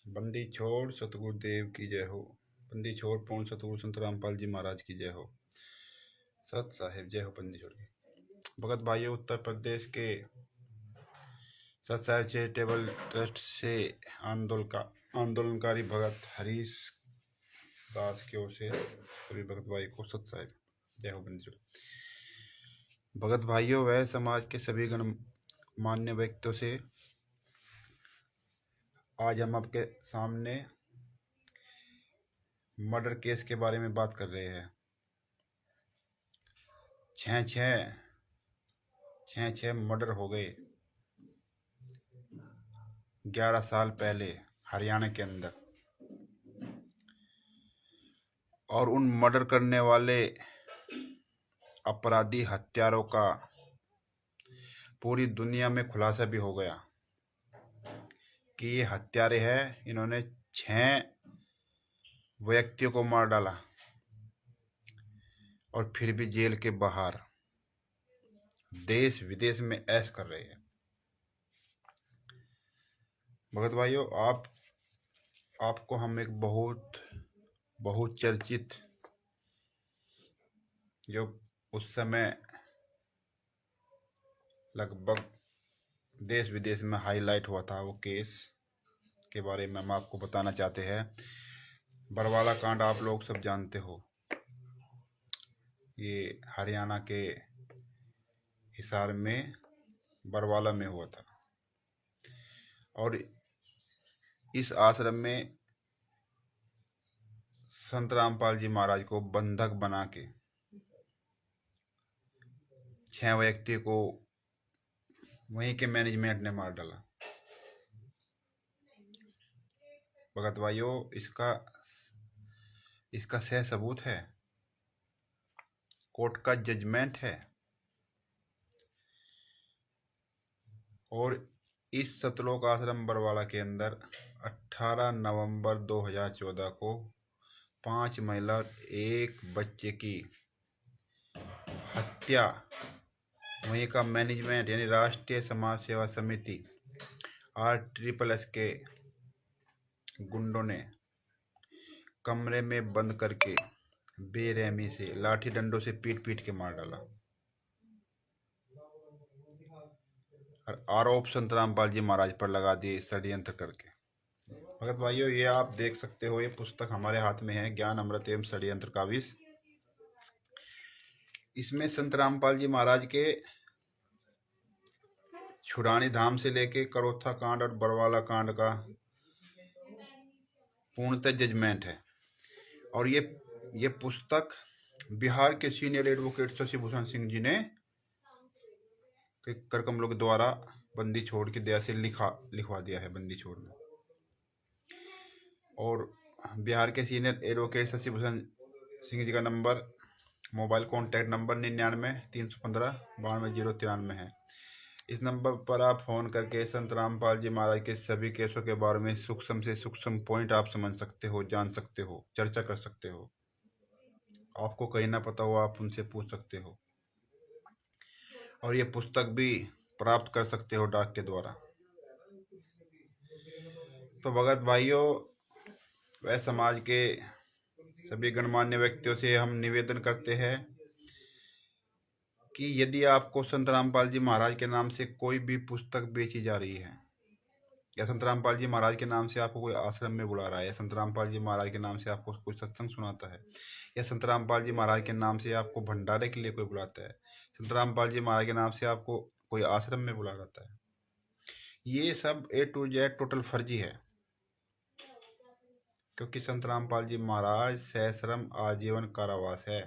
बंदी छोड़ सतगुरुदेव की जय हो। बंदी छोड़ पूर्ण सतगुरु संत रामपाल जी महाराज की जय हो। सत साहिब जय हो। बंदी छोड़ की भगत भाइयों, उत्तर प्रदेश के सत साहिब चैरिटेबल ट्रस्ट से आंदोलनकारी भगत हरीश दास की ओर से सभी भगत भाई को सत साहिब जय हो। बंदी छोड़ भगत भाइयों व समाज के सभी गणमान्य व्यक्तियों से आज हम आपके सामने मर्डर केस के बारे में बात कर रहे हैं। छह मर्डर हो गए 11 साल पहले हरियाणा के अंदर, और उन मर्डर करने वाले अपराधी हत्यारों का पूरी दुनिया में खुलासा भी हो गया कि ये हत्यारे हैं। इन्होंने 6 व्यक्तियों को मार डाला और फिर भी जेल के बाहर देश विदेश में ऐश कर रहे हैं। भगत भाइयों, आपको हम एक बहुत चर्चित, जो उस समय लगभग देश विदेश में हाईलाइट हुआ था, वो केस के बारे में हम आपको बताना चाहते हैं। बरवाला कांड आप लोग सब जानते हो। ये हरियाणा के हिसार में बरवाला में हुआ था, और इस आश्रम में संत रामपाल जी महाराज को बंधक बना के 6 व्यक्ति को वहीं के मैनेजमेंट ने मार डाला। भगत भाइयों, इसका सह सबूत है, कोर्ट का जजमेंट है। और इस सतलोक आश्रम बरवाला के अंदर 18 नवंबर 2014 को 5 महिला और 1 बच्चे की हत्या वहीं का मैनेजमेंट यानी राष्ट्रीय समाज सेवा समिति RSSS के गुंडों ने कमरे में बंद करके बेरहमी से लाठी डंडों से पीट के मार डाला। और आरोप संत रामपाल जी महाराज पर लगा दिए षड्यंत्र करके। भगत भाइयों, ये आप देख सकते हो, ये पुस्तक हमारे हाथ में है, ज्ञान अमृत एवं षड्यंत्र का विष। इसमें संत रामपाल जी महाराज के छुड़ानी धाम से लेके करोथा कांड और बरवाला कांड का पूर्णतः जजमेंट है। और ये पुस्तक बिहार के सीनियर एडवोकेट शशि भूषण सिंह जी ने करकमलों के द्वारा बंदी छोड़ की दया से लिखवा दिया है, बंदी छोड़ में। और बिहार के सीनियर एडवोकेट शशि भूषण सिंह जी का नंबर, मोबाइल कॉन्टैक्ट नंबर 99 315 92 093 है। इस नंबर पर आप फोन करके संत रामपाल जी महाराज के सभी केसों के बारे में सूक्ष्म से सूक्ष्म पॉइंट आप समझ सकते हो, जान सकते हो, चर्चा कर सकते हो। आपको कहीं ना पता हो, आप उनसे पूछ सकते हो। और ये पुस्तक भी प्राप्त कर सकते हो डाक के द्वारा। तो भगत भाइयों व समाज के सभी गणमान्य व्यक्तियों से हम निवेदन करते हैं कि यदि आपको संत रामपाल जी महाराज के नाम से कोई भी पुस्तक बेची जा रही है, या संत रामपाल जी महाराज के नाम से आपको कोई आश्रम में बुला रहा है, या संत रामपाल जी महाराज के नाम से आपको कोई सत्संग सुनाता है, या संत रामपाल जी महाराज के नाम से आपको भंडारे के लिए कोई बुलाता है, संत रामपाल जी महाराज के नाम से आपको कोई आश्रम में बुला जाता है, ये सब A to Z टोटल फर्जी है। क्योंकि संत रामपाल जी महाराज सश्रम आजीवन कारावास है,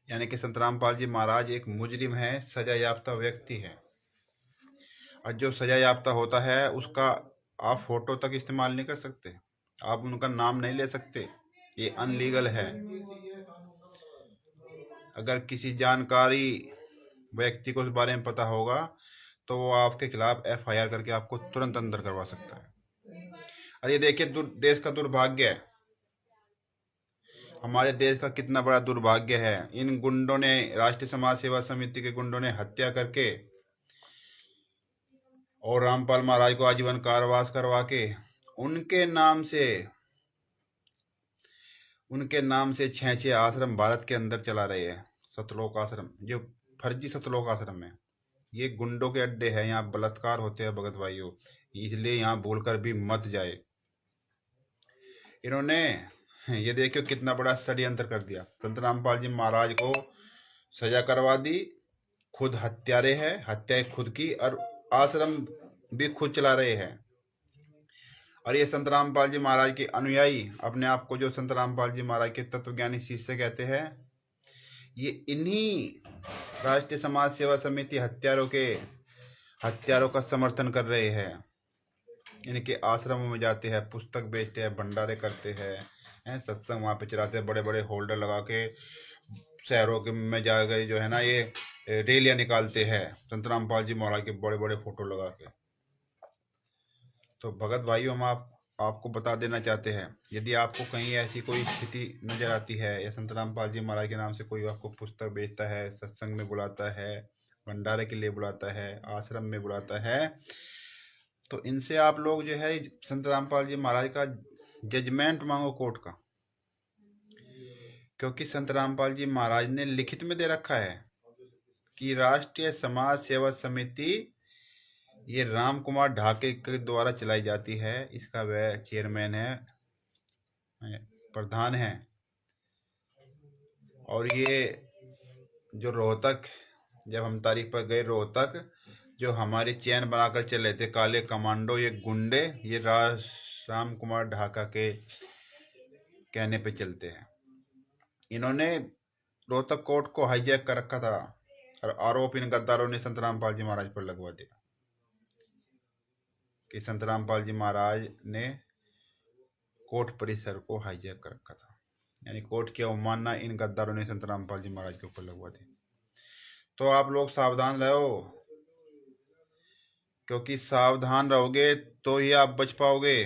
यानी कि संत रामपाल जी महाराज एक मुजरिम है, सजा याफ्ता व्यक्ति है। और जो सजा याफ्ता होता है उसका आप फोटो तक इस्तेमाल नहीं कर सकते, आप उनका नाम नहीं ले सकते, ये अनलीगल है। अगर किसी जानकारी व्यक्ति को उस बारे में पता होगा तो वो आपके खिलाफ FIR करके आपको तुरंत अंदर करवा सकता है। और ये देखिए, देश का दुर्भाग्य है, हमारे देश का कितना बड़ा दुर्भाग्य है। इन गुंडों ने, राष्ट्रीय समाज सेवा समिति के गुंडों ने हत्या करके और रामपाल महाराज को आजीवन कारावास करवा के उनके नाम से 6 आश्रम भारत के अंदर चला रहे हैं। सतलोक आश्रम जो फर्जी सतलोक आश्रम है, ये गुंडों के अड्डे हैं, यहाँ बलात्कार होते हैं भगत भाइयों, इसलिए यहाँ भूलकर भी मत जाए। इन्होंने ये देखियो कितना बड़ा षड्यंत्र कर दिया। संत रामपाल जी महाराज को सजा करवा दी, खुद हत्यारे हैं, हत्याएं खुद की, और आश्रम भी खुद चला रहे हैं। और ये संत रामपाल जी महाराज के अनुयायी अपने आप को जो संत रामपाल जी महाराज के तत्वज्ञानी शिष्य कहते हैं, ये इन्हीं राष्ट्रीय समाज सेवा समिति हत्यारों का समर्थन कर रहे हैं। इनके आश्रमों में जाते हैं, पुस्तक बेचते हैं, भंडारे करते हैं, सत्संग वहाँ पे चलाते हैं, बड़े बड़े होल्डर लगा के शहरों के में जा गए जो है ना, ये रैलियां निकालते हैं संत रामपाल जी महाराज के बड़े बड़े फोटो लगा के। तो भगत भाइयों, हम आपको बता देना चाहते हैं, यदि आपको कहीं ऐसी कोई स्थिति नजर आती है या संत रामपाल जी महाराज के नाम से कोई आपको पुस्तक बेचता है, सत्संग में बुलाता है, भंडारे के लिए बुलाता है, आश्रम में बुलाता है, तो इनसे आप लोग जो है संत रामपाल जी महाराज का जजमेंट मांगो कोर्ट का। क्योंकि संत रामपाल जी महाराज ने लिखित में दे रखा है कि राष्ट्रीय समाज सेवा समिति ये राम कुमार ढाके के द्वारा चलाई जाती है, इसका वह चेयरमैन है, प्रधान है। और ये जो रोहतक, जब हम तारीख पर गए रोहतक, जो हमारे चैन बनाकर चले थे काले कमांडो, ये गुंडे, ये राम कुमार ढाका के कहने पे चलते हैं। इन्होंने रोहतक कोर्ट को हाईजैक कर रखा था और आरोप इन गद्दारों ने संत रामपाल जी महाराज पर लगवा दिया कि संत रामपाल जी महाराज ने कोर्ट परिसर को हाईजैक कर रखा था, यानी कोर्ट की अवमानना इन गद्दारों ने संत रामपाल जी महाराज के ऊपर लगवा दी। तो आप लोग सावधान रहो, क्योंकि सावधान रहोगे तो ही आप बच पाओगे,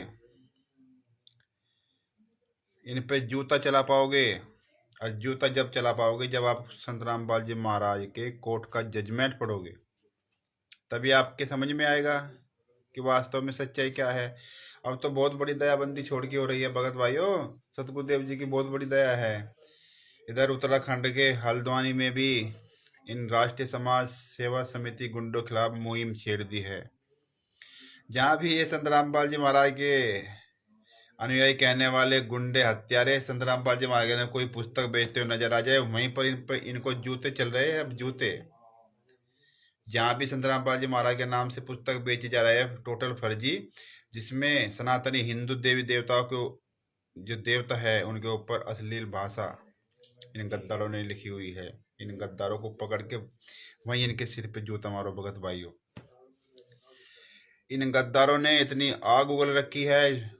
इन पे जूता चला पाओगे। और जूता जब चला पाओगे जब आप संत रामपाल जी महाराज के कोर्ट का जजमेंट पढ़ोगे, तभी आपके समझ में आएगा कि वास्तव में सच्चाई क्या है। अब तो बहुत बड़ी दयाबंदी छोड़ के हो रही है भगत भाइयों, सतगुरुदेव जी की बहुत बड़ी दया है। इधर उत्तराखंड के हल्द्वानी में भी इन राष्ट्रीय समाज सेवा समिति गुंडों खिलाफ मुहिम छेड़ दी है। जहाँ भी ये संत रामपाल जी महाराज के अनुयायी कहने वाले गुंडे हत्यारे संत रामपाल जी महाराज ने कोई पुस्तक बेचते हुए नजर आ जाए, वहीं पर इनको जूते चल रहे हैं। अब जूते जहाँ भी संत रामपाल जी महाराज के नाम से पुस्तक बेची जा रहे हैं, टोटल फर्जी, जिसमें सनातनी हिंदू देवी देवताओं को जो देवता है उनके ऊपर अश्लील भाषा इन गद्दारों ने लिखी हुई है। इन गद्दारों को पकड़ के वहीं इनके सिर पे जूता मारो भगत भाइयों। इन गद्दारों ने इतनी आग उगल रखी है,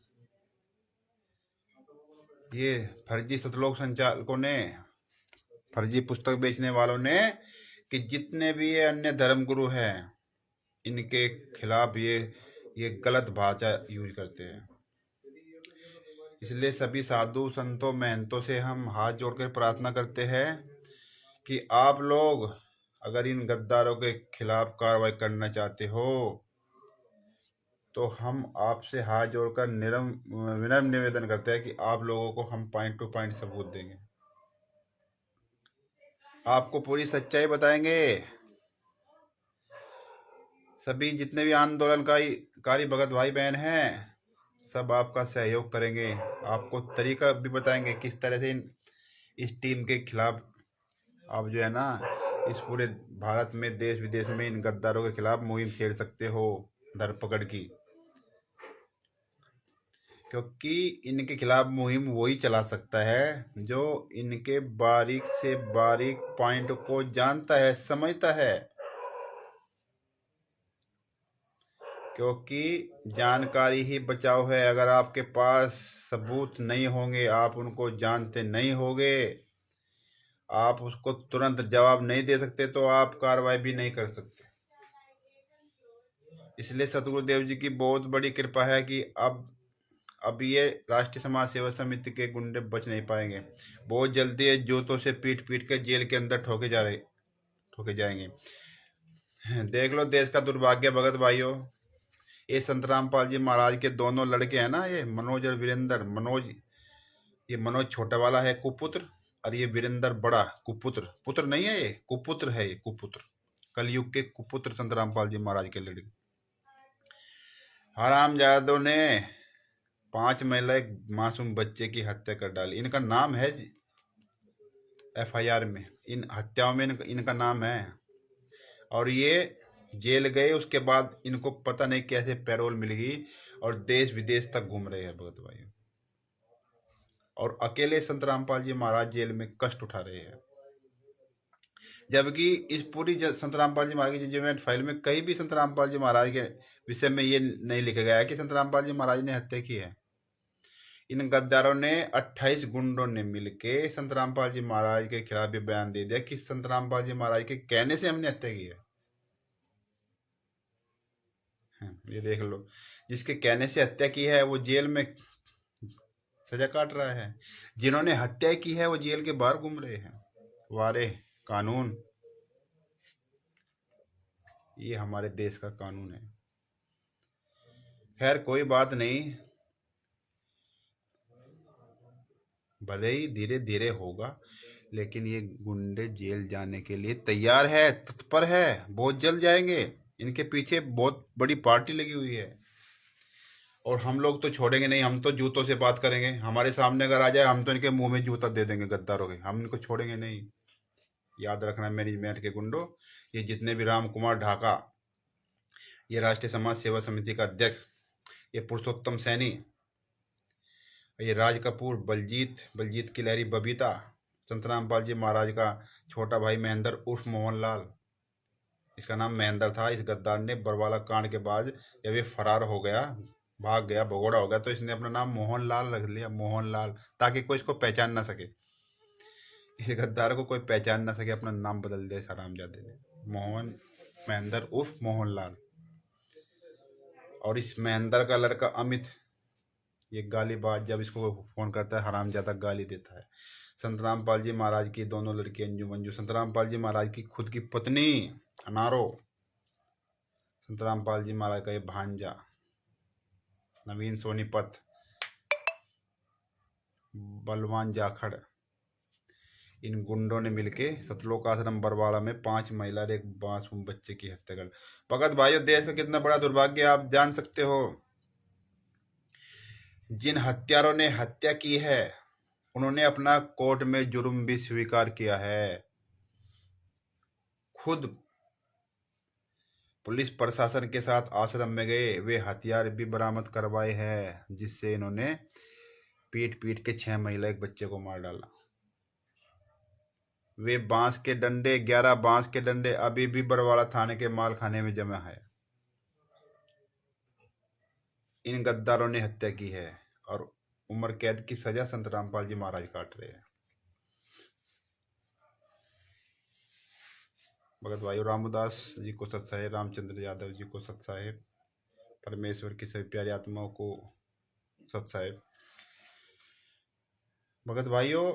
ये फर्जी सतलोक संचालकों ने, फर्जी पुस्तक बेचने वालों ने, कि जितने भी ये अन्य धर्मगुरु हैं इनके खिलाफ ये गलत भाषा यूज करते हैं। इसलिए सभी साधु संतों महंतों से हम हाथ जोड़कर प्रार्थना करते हैं कि आप लोग अगर इन गद्दारों के खिलाफ कार्रवाई करना चाहते हो तो हम आपसे हाथ जोड़कर विनम्र निवेदन करते हैं कि आप लोगों को हम पॉइंट टू पॉइंट सबूत देंगे, आपको पूरी सच्चाई बताएंगे। सभी जितने भी आंदोलनकारी भगत भाई बहन हैं सब आपका सहयोग करेंगे, आपको तरीका भी बताएंगे किस तरह से इस टीम के खिलाफ आप जो है ना इस पूरे भारत में देश विदेश में इन गद्दारों के खिलाफ मुहिम छेड़ सकते हो धरपकड़ की। क्योंकि इनके खिलाफ मुहिम वही चला सकता है जो इनके बारीक से बारीक पॉइंट को जानता है, समझता है। क्योंकि जानकारी ही बचाव है। अगर आपके पास सबूत नहीं होंगे, आप उनको जानते नहीं होंगे, आप उसको तुरंत जवाब नहीं दे सकते, तो आप कार्रवाई भी नहीं कर सकते। इसलिए सतगुरुदेव जी की बहुत बड़ी कृपा है कि अब ये राष्ट्रीय समाज सेवा समिति के गुंडे बच नहीं पाएंगे। बहुत जल्दी ये जूतों से पीट पीट के जेल के अंदर ठोके जाएंगे। देख लो देश का दुर्भाग्य भगत भाइयों, ये संत रामपाल जी महाराज के दोनों लड़के हैं ना, ये मनोज और वीरेंद्र। ये मनोज छोटा वाला है कुपुत्र, और ये वीरेंद्र बड़ा कुपुत्र। पुत्र नहीं है ये, कुपुत्र है, ये कुपुत्र, कलयुग के कुपुत्र संत रामपाल जी महाराज के लड़के। हरामजादों ने 5 महिला एक मासूम बच्चे की हत्या कर डाली। इनका नाम है FIR में, इन हत्याओं में इनका नाम है। और ये जेल गए, उसके बाद इनको पता नहीं कैसे पैरोल मिल गई और देश विदेश तक घूम रहे हैं भगत भाई। और अकेले संत रामपाल जी महाराज जेल में कष्ट उठा रहे हैं, जबकि इस पूरी संत रामपाल जी महाराज की जजमेंट फाइल में कहीं भी संत रामपाल जी महाराज के विषय में ये नहीं लिखा गया है कि संत रामपाल जी महाराज ने हत्या की है। इन गद्दारों ने 28 गुंडों ने मिलके संत रामपाल जी महाराज के खिलाफ भी बयान दे दिया कि संत रामपाल जी महाराज के कहने से हमने हत्या की है। ये देख लो, जिसके कहने से हत्या की है वो जेल में सजा काट रहा है, जिन्होंने हत्या की है वो जेल के बाहर घूम रहे हैं। वारे कानून, ये हमारे देश का कानून है। खैर कोई बात नहीं, भले ही धीरे धीरे होगा, लेकिन ये गुंडे जेल जाने के लिए तैयार है, तत्पर है, बहुत जल्द जाएंगे। इनके पीछे बहुत बड़ी पार्टी लगी हुई है, और हम लोग तो छोड़ेंगे नहीं। हम तो जूतों से बात करेंगे, हमारे सामने अगर आ जाए हम तो इनके मुंह में जूता दे देंगे गद्दारों के, हम इनको छोड़ेंगे नहीं। याद रखना मैनेजमेंट के गुंडों, ये जितने भी राम कुमार ढाका, ये राष्ट्रीय समाज सेवा समिति का अध्यक्ष, ये पुरुषोत्तम सैनी, ये राज कपूर, बलजीत की लहरी, बबीता, संत रामपाल जी महाराज का छोटा भाई महेंद्र उर्फ मोहनलाल, इसका नाम महेंद्र था। इस गद्दार ने बरवाला कांड के बाद जब ये फरार हो गया, भाग गया, भगोड़ा हो गया, तो इसने अपना नाम मोहनलाल रख लिया, मोहनलाल, ताकि कोई इसको पहचान ना सके। इस गद्दार को कोई पहचान ना सके, अपना नाम बदल दिया हरामजादे ने, महेंद्र उर्फ मोहनलाल। और इस महेंद्र का लड़का अमित, ये गालीबाज, जब इसको फोन करता है हरामजादा गाली देता है। संत रामपाल जी महाराज की दोनों लड़की अंजू मंजू, संत रामपाल जी महाराज की खुद की पत्नी अनारो, संत रामपाल जी महाराज का ये भांजा नवीन सोनीपत, बलवान जाखड़, इन गुंडों ने मिलके सतलोक आश्रम बरवाड़ा में 5 महिला और एक मासूम बच्चे की हत्या कर। भगत भाइयों, देश का कितना बड़ा दुर्भाग्य आप जान सकते हो। जिन हत्यारों ने हत्या की है उन्होंने अपना कोर्ट में जुर्म भी स्वीकार किया है, खुद पुलिस प्रशासन के साथ आश्रम में गए, वे हथियार भी बरामद करवाए हैं, जिससे इन्होंने पीट पीट के 6 महिला एक बच्चे को मार डाला। वे 11 बांस के डंडे अभी भी बरवाड़ा थाने के माल खाने में जमा है। इन गद्दारों ने हत्या की है और उम्र कैद की सजा संत रामपाल जी महाराज काट रहे हैं। भगत भाई रामदास जी को सत साहेब, रामचंद्र यादव जी को सत साहेब, परमेश्वर की सभी प्यारी आत्माओं को सत साहेब। भगत भाइयों,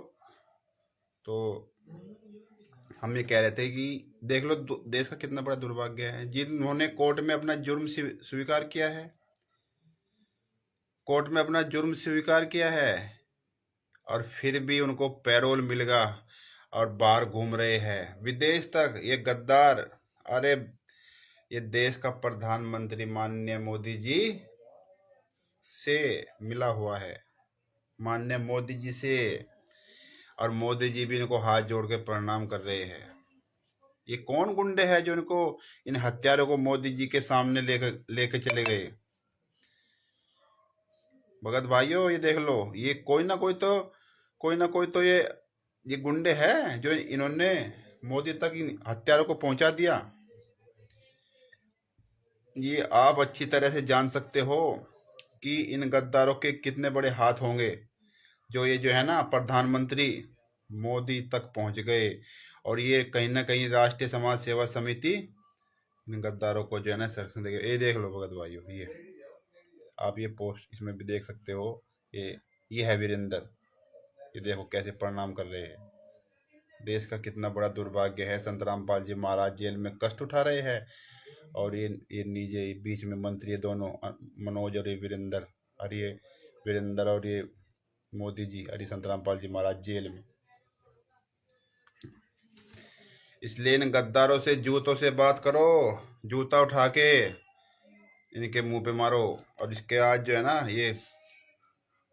तो हम ये कह रहे थे कि देख लो देश का कितना बड़ा दुर्भाग्य है। जिन्होंने कोर्ट में अपना जुर्म स्वीकार किया है, कोर्ट में अपना जुर्म स्वीकार किया है, और फिर भी उनको पैरोल मिल गया और बाहर घूम रहे हैं विदेश तक, ये गद्दार। अरे ये देश का प्रधानमंत्री माननीय मोदी जी से मिला हुआ है, माननीय मोदी जी से, और मोदी जी भी इनको हाथ जोड़ के प्रणाम कर रहे हैं। ये कौन गुंडे हैं जो इनको, इन हत्यारों को मोदी जी के सामने लेके चले गए। भगत भाइयों, ये देख लो, ये कोई ना कोई तो ये गुंडे हैं जो इन्होंने मोदी तक इन हत्यारों को पहुंचा दिया। ये आप अच्छी तरह से जान सकते हो कि इन गद्दारों के कितने बड़े हाथ होंगे, जो ये जो है ना प्रधानमंत्री मोदी तक पहुंच गए, और ये कहीं ना कहीं राष्ट्रीय समाज सेवा समिति इन गद्दारों को जो है ना संरक्षण देगी। ये देख लो भगत भाइयों, ये आप ये पोस्ट इसमें भी देख सकते हो, ये है वीरेंद्र, ये देखो कैसे प्रणाम कर रहे हैं। देश का कितना बड़ा दुर्भाग्य है, संत रामपाल जी महाराज जेल में कष्ट उठा रहे हैं और ये नीचे बीच में मंत्री दोनों मनोज और ये वीरेंद्र, और ये वीरेंद्र और ये मोदी जी, अरे संत रामपाल जी महाराज जेल में। इसलिए इन गद्दारों से जूतों से बात करो, जूता उठा के इनके मुंह पे मारो। और इसके आज जो है ना ये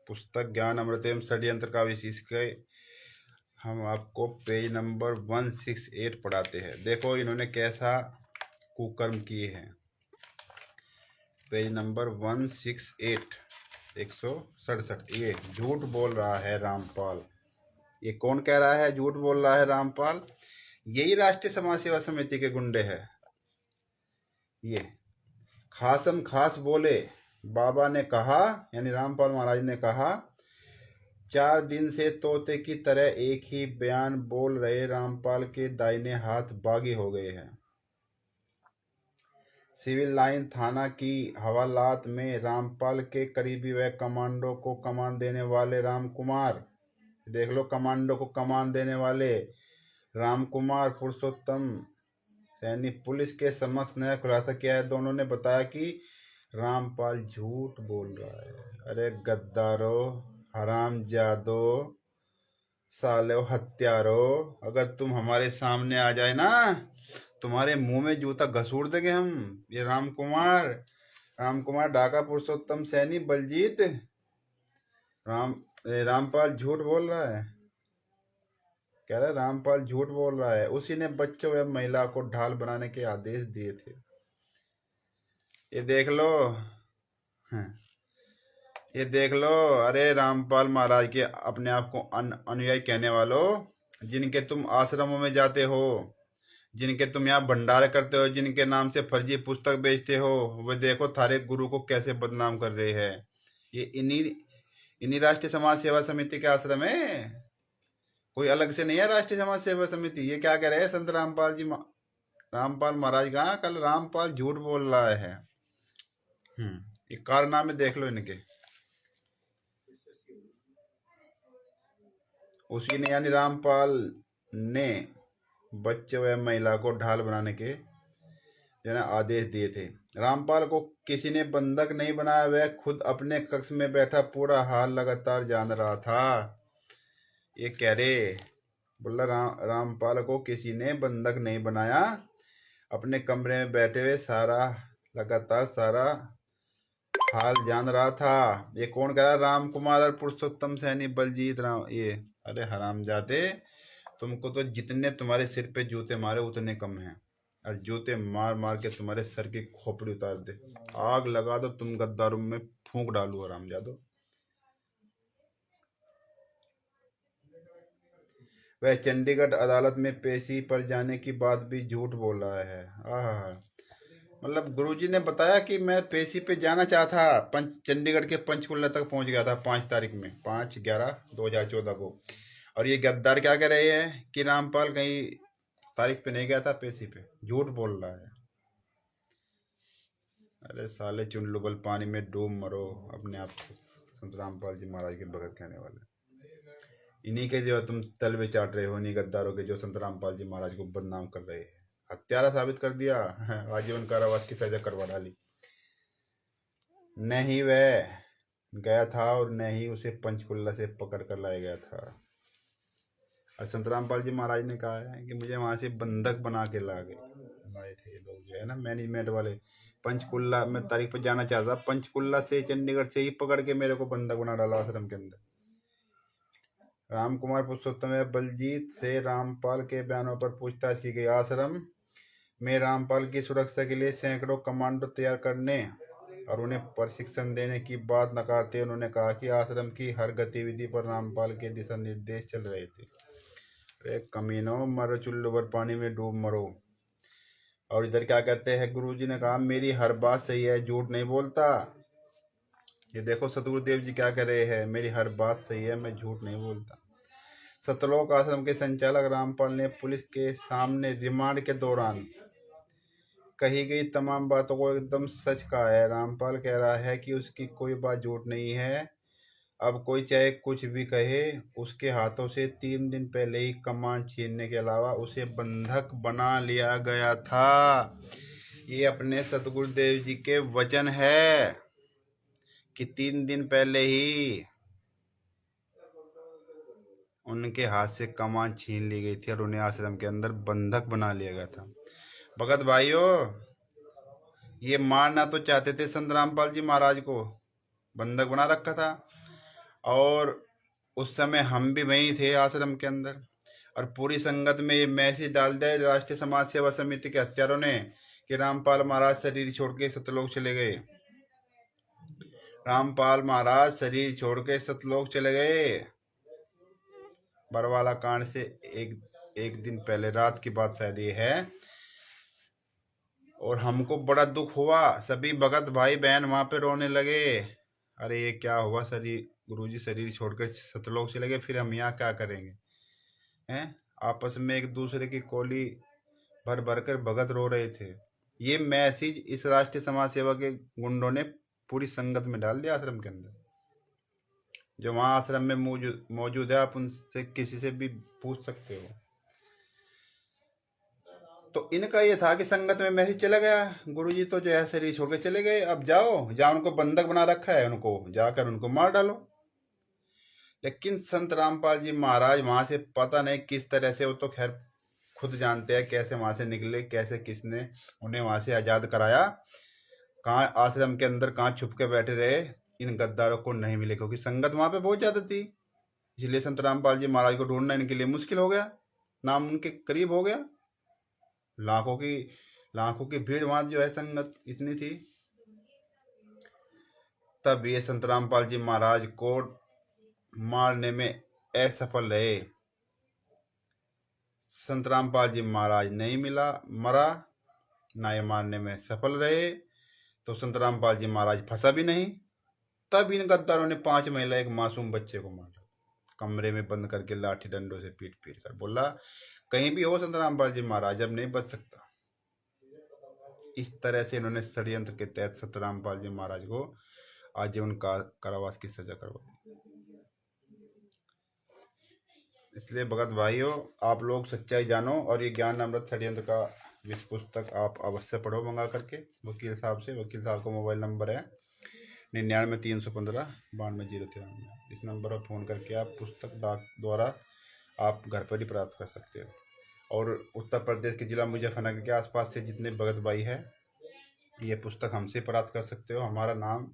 पुस्तक ज्ञान अमृत एवं षड्यंत्र का विशेष के हम आपको पेज नंबर 168 पढ़ाते हैं। देखो इन्होंने कैसा कुकर्म किए हैं। Page number 168, 167। ये झूठ बोल रहा है रामपाल। ये कौन कह रहा है झूठ बोल रहा है रामपाल? यही राष्ट्रीय समाज सेवा समिति के गुंडे हैं। ये खासम खास बोले, बाबा ने कहा, यानी रामपाल महाराज ने कहा, 4 दिन से तोते की तरह एक ही बयान बोल रहे रामपाल के दाहिने हाथ बागी हो गए हैं। सिविल लाइन थाना की हवालात में रामपाल के करीबी व कमांडो को कमान देने वाले रामकुमार, देख लो, कमांडो को कमान देने वाले रामकुमार पुरुषोत्तम सैनी पुलिस के समक्ष नया खुलासा किया है। दोनों ने बताया कि रामपाल झूठ बोल रहा है। अरे गद्दारो, हरामजादो, सालो, हत्यारो, अगर तुम हमारे सामने आ जाए ना, तुम्हारे मुंह में जूता घसूड़ देंगे हम। ये रामकुमार ढाका पुरुषोत्तम सैनी बलजीत रामपाल झूठ बोल रहा है। कह रहा है रामपाल झूठ बोल रहा है। उसी ने बच्चों व महिला को ढाल बनाने के आदेश दिए थे। ये देख लो, ये देख लो। अरे रामपाल महाराज के अपने आप को अनुयायी कहने वालों, जिनके तुम आश्रमों में जाते हो, जिनके तुम यहाँ भंडार करते हो, जिनके नाम से फर्जी पुस्तक बेचते हो, वे देखो थारे गुरु को कैसे बदनाम कर रहे हैं। ये इन्हीं राष्ट्रीय समाज सेवा समिति के आश्रम है, कोई अलग से नहीं है राष्ट्रीय समाज सेवा समिति। ये क्या कह रहे हैं संत रामपाल महाराज का? कल रामपाल झूठ बोल रहा है। ये कारनामे देख लो इनके। उसी ने यानी रामपाल ने बच्चे व महिला को ढाल बनाने के आदेश दिए थे। रामपाल को किसी ने बंधक नहीं बनाया, वह खुद अपने कक्ष में बैठा पूरा हाल लगातार जान रहा था। ये कह रहे, बोला रामपाल को किसी ने बंधक नहीं बनाया, अपने कमरे में बैठे हुए लगातार सारा हाल जान रहा था। ये कौन कह रहा? रामकुमार और पुरुषोत्तम सैनी बलजीत राम। ये अरे हरामजादे, तुमको तो जितने तुम्हारे सिर पे जूते मारे उतने कम हैं, और जूते मार मार के तुम्हारे सर की खोपड़ी उतार दे, आग लगा दो, तुम गद्दारों में फूंक डालू हरामजादो। वह चंडीगढ़ अदालत में पेशी पर जाने की बात भी झूठ बोल रहा है। मतलब गुरुजी ने बताया कि मैं पेशी पे जाना चाहता, चंडीगढ़ के पंचकुला तक पहुंच गया था 5 तारीख में, 5/11/2014 को। और ये गद्दार क्या कह रहे हैं कि रामपाल कहीं तारीख पे नहीं गया था पेशी पे, झूठ बोल रहा है। अरे साले चुनलुबल, पानी में डूब मरो अपने आप को, संत रामपाल जी महाराज के बगैर कहने वाले। इन्हीं के जो तुम तलवे चाट रहे हो, इन्हीं गद्दारों के जो संत रामपाल जी महाराज को बदनाम कर रहे हैं, हत्यारा साबित कर दिया, आजीवन कारावास की सजा करवा डाली। न ही वह गया था और न ही उसे पंचकुला से पकड़ कर लाया गया था। और संत रामपाल जी महाराज ने कहा है कि मुझे वहां से बंधक बना के लाए थे ये लोग, जो है ना मैनेजमेंट वाले। पंचकुला में तारीख पर जाना चाहता, पंचकुला से चंडीगढ़ से ही पकड़ के मेरे को बंधक बना डाला आश्रम के अंदर। रामकुमार पुरुषोत्तम बलजीत से रामपाल के बयानों पर पूछताछ की गई। आश्रम में रामपाल की सुरक्षा के लिए सैकड़ों कमांडो तैयार करने और उन्हें प्रशिक्षण देने की बात नकारते उन्होंने कहा कि आश्रम की हर गतिविधि पर रामपाल के दिशा निर्देश चल रहे थे। अरे कमीनों, मरो चुल्लू भर पानी में डूब मरो। और इधर क्या कहते हैं, गुरुजी ने कहा मेरी हर बात सही है, झूठ नहीं बोलता। ये देखो सतगुरुदेव जी क्या कह रहे हैं, मेरी हर बात सही है, मैं झूठ नहीं बोलता। सतलोक आश्रम के संचालक रामपाल ने पुलिस के सामने रिमांड के दौरान कही गई तमाम बातों को एकदम सच कहा है। रामपाल कह रहा है कि उसकी कोई बात झूठ नहीं है। अब कोई चाहे कुछ भी कहे, उसके हाथों से 3 दिन पहले ही कमान छीनने के अलावा उसे बंधक बना लिया गया था। ये अपने सतगुरुदेव जी के वचन है कि 3 दिन पहले ही उनके हाथ से कमान छीन ली गई थी और उन्हें आश्रम के अंदर बंधक बना लिया गया था। भगत भाइयों, ये मारना तो चाहते थे संत रामपाल जी महाराज को, बंधक बना रखा था। और उस समय हम भी वहीं थे आश्रम के अंदर, और पूरी संगत में ये मैसेज डाल दिया राष्ट्रीय समाज सेवा समिति के हत्यारों ने कि रामपाल महाराज शरीर छोड़ के सतलोक चले गए। रामपाल महाराज शरीर छोड़ के सतलोक चले गए। बरवाला कांड से एक दिन पहले रात की बात शायद ये है। और हमको बड़ा दुख हुआ, सभी भगत भाई बहन वहां पे रोने लगे। अरे ये क्या हुआ, शरीर गुरुजी शरीर छोड़कर सतलोक चले गए, फिर हम यहाँ क्या करेंगे हैं। आपस में एक दूसरे की कोली भर भर कर भगत रो रहे थे। ये मैसेज इस राष्ट्रीय समाज सेवा के गुंडों ने पूरी संगत में डाल दिया आश्रम के अंदर। जो वहां आश्रम में मौजूद है, आप उनसे किसी से भी पूछ सकते हो। तो इनका ये था कि संगत में मैसेज चला गया, गुरुजी तो जो है शरीर छोड़ के चले गए, अब जाओ, जहाँ उनको बंधक बना रखा है उनको जाकर उनको मार डालो। लेकिन संत रामपाल जी महाराज वहां से पता नहीं किस तरह से, वो तो खैर खुद जानते हैं कैसे वहां से निकले, कैसे किसने उन्हें वहां से आजाद कराया। कहाँ आश्रम के अंदर कहाँ छुप के बैठे रहे, इन गद्दारों को नहीं मिले, क्योंकि संगत वहां पे बहुत ज्यादा थी। इसलिए संत रामपाल जी महाराज को ढूंढना इनके लिए मुश्किल हो गया, नाम उनके करीब हो गया। लाखों की भीड़ वहां जो है संगत इतनी थी। तब ये संत रामपाल जी महाराज को मारने में असफल रहे। संत रामपाल जी महाराज नहीं मरा, ना ये मारने में सफल रहे, तो संत रामपाल जी महाराज फंसा भी नहीं। तब इन गद्दारों ने 5 महिला एक मासूम बच्चे को मारा, कमरे में बंद करके लाठी डंडों से पीट पीट कर। बोला कहीं भी हो संत रामपाल जी महाराज अब नहीं बच सकता। इस तरह से इन्होंने षड्यंत्र के तहत संत रामपाल जी महाराज को आजीवन कारावास की सजा करवा दी। इसलिए भगत भाइयों, आप लोग सच्चाई जानो और ये ज्ञान अमृत षड्यंत्र का इस पुस्तक आप अवश्य पढ़ो मंगा करके वकील साहब से। वकील साहब का मोबाइल नंबर है 99-315-92-093। इस नंबर पर फ़ोन करके आप पुस्तक डाक द्वारा आप घर पर ही प्राप्त कर सकते हो। और उत्तर प्रदेश के जिला मुजफ्फरनगर के आसपास से जितने भगत भाई है, ये पुस्तक हमसे प्राप्त कर सकते हो। हमारा नाम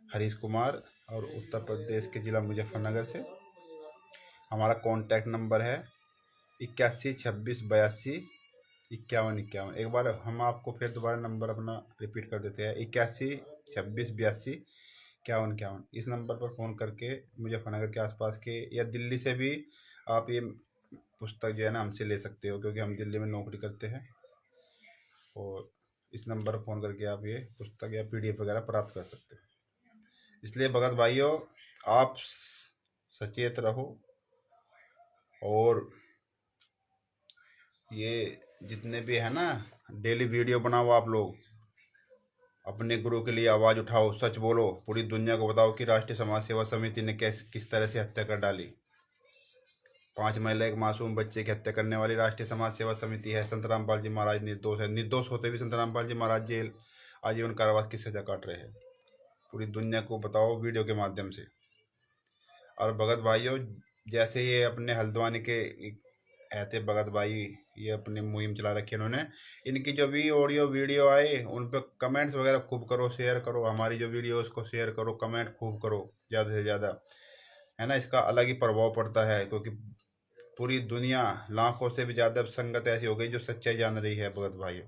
हरीश कुमार, और उत्तर प्रदेश के जिला मुजफ्फरनगर से हमारा कॉन्टैक्ट नंबर है 8126825151। एक बार हम आपको फिर दोबारा नंबर अपना रिपीट कर देते हैं 8126825151। इस नंबर पर फ़ोन करके मुजफ्फरनगर के आसपास के या दिल्ली से भी आप ये पुस्तक जो है ना हमसे ले सकते हो, क्योंकि हम दिल्ली में नौकरी करते हैं। और इस नंबर पर फ़ोन करके आप ये पुस्तक या PDF वगैरह प्राप्त कर सकते हो। इसलिए भगत भाइयों, आप सचेत रहो और ये जितने भी है ना डेली वीडियो बनाओ, आप लोग अपने गुरु के लिए आवाज़ उठाओ, सच बोलो, पूरी दुनिया को बताओ कि राष्ट्रीय समाज सेवा समिति ने किस तरह से हत्या कर डाली। 5 महिला एक मासूम बच्चे की हत्या करने वाली राष्ट्रीय समाज सेवा समिति है। संत रामपाल जी महाराज निर्दोष है, निर्दोष होते भी संत रामपाल जी महाराज जेल आजीवन कारावास की सजा काट रहे हैं। पूरी दुनिया को बताओ वीडियो के माध्यम से। और भगत भाइयों, जैसे ये अपने हल्द्वानी के ऐसे भगत भाई ये अपनी मुहिम चला रखी है इन्होंने, इनकी जो भी ऑडियो वीडियो आए उन पर कमेंट्स वगैरह खूब करो, शेयर करो। हमारी जो वीडियो उसको शेयर करो, कमेंट खूब करो ज़्यादा से ज़्यादा, है ना। इसका अलग ही प्रभाव पड़ता है, क्योंकि पूरी दुनिया लाखों से भी ज़्यादा संगत ऐसी हो गई जो सच्चाई जान रही है भगत भाइयों।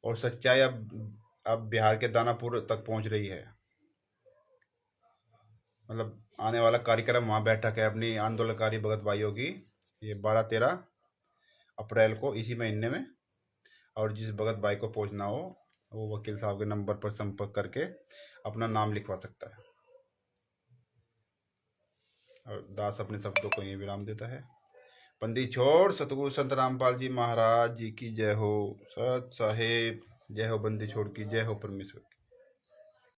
और सच्चाई अब बिहार के दानापुर तक पहुंच रही है। मतलब आने वाला कार्यक्रम वहाँ बैठक है अपनी आंदोलनकारी भगत भाइयों की, ये 12-13 अप्रैल को इसी महीने में। और जिस भगत भाई को पहुंचना हो वो वकील साहब के नंबर पर संपर्क करके अपना नाम लिखवा सकता है। और दास अपने शब्दों को यही विराम देता है। बंदी छोड़ सतगुरु संत रामपाल जी महाराज जी की जय हो। सत साहेब जय हो। बंदी छोड़ की जय हो। परमेश्वर।